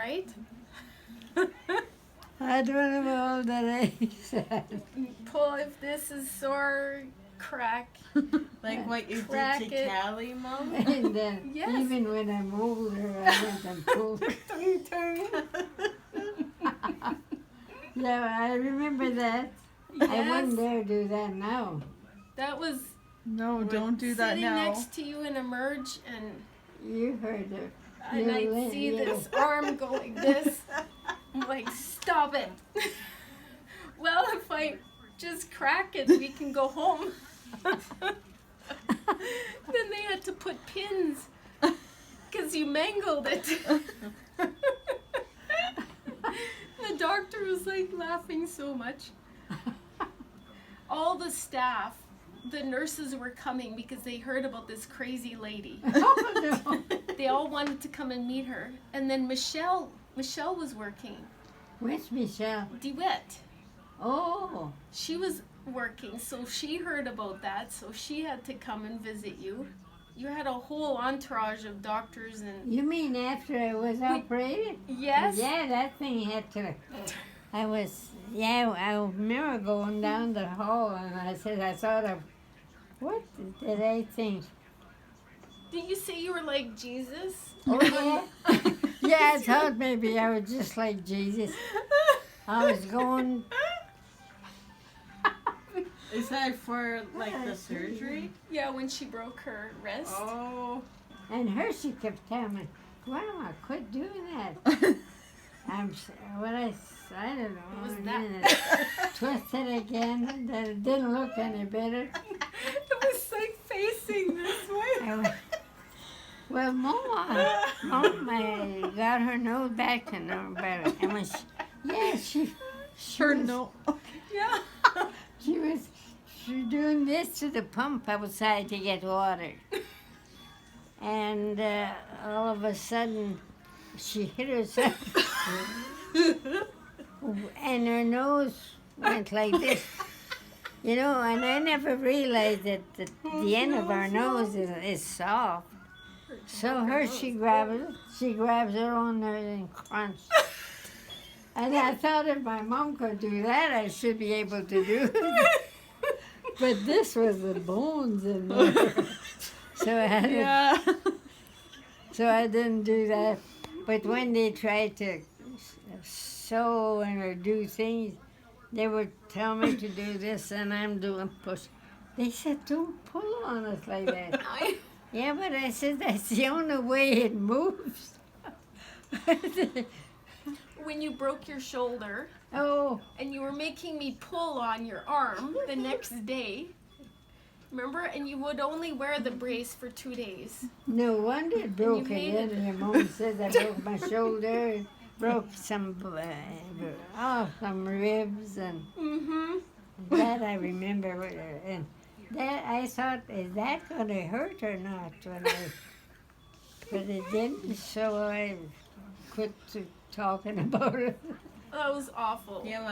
right? I don't know that I said. Pull if this is sore, crack. Like what you Crack did to it. Callie, Mom? And then, Yes. even when I'm older, I went and pulled. Yeah, I remember that. I wouldn't Yes, dare do that now. that was No, don't do that sitting now. next to you in a merge, and You heard it. I'd see this arm go like this. I'm like, stop it. Well, if I just crack it, we can go home. Then they had to put pins because you mangled it. The doctor was like laughing so much. All the staff, the nurses were coming because they heard about this crazy lady. Oh, no. They all wanted to come and meet her. And then Michelle was working. Where's Michelle? DeWitt. Oh, She was working, so she heard about that, so she had to come and visit you. You had a whole entourage of doctors and you mean after I was operated? yes. Yeah, that thing had to. I remember going down the hall and I thought of, what did I think? Did you say you were like Jesus? Oh, yeah? Yeah, I thought maybe I was just like Jesus. I was going, Is that for like the surgery? Yeah, when she broke her wrist. Oh. and she kept telling me, Grandma, quit doing that. I don't know. What was and that? then it twisted again, and then it didn't look any better. It was like facing this way. I went, well, Mom, I got her nose back to normal better. And when she Her was, no. Yeah. she was doing this to the pump outside to get water. And all of a sudden, she hit herself. And her nose went like this. You know, and I never realized that the end of our nose is soft. So she grabs her own nose and crunch. And I thought if my mom could do that, I should be able to do it. But this was the bones in there. So I didn't do that. But when they tried to sew or do things, they would tell me to do this, and I'm doing push. They said, don't pull on us like that. Yeah, but I said, that's the only way it moves. When you broke your shoulder Oh, and you were making me pull on your arm the next day. Remember? And you would only wear the brace for 2 days. no wonder it broke made again. it. And your mom says I broke my shoulder, broke some ribs, and Mm-hmm. that I remember. And that I thought, is that going to hurt or not? But it didn't, so I quit talking about it. That was awful. Yeah, well,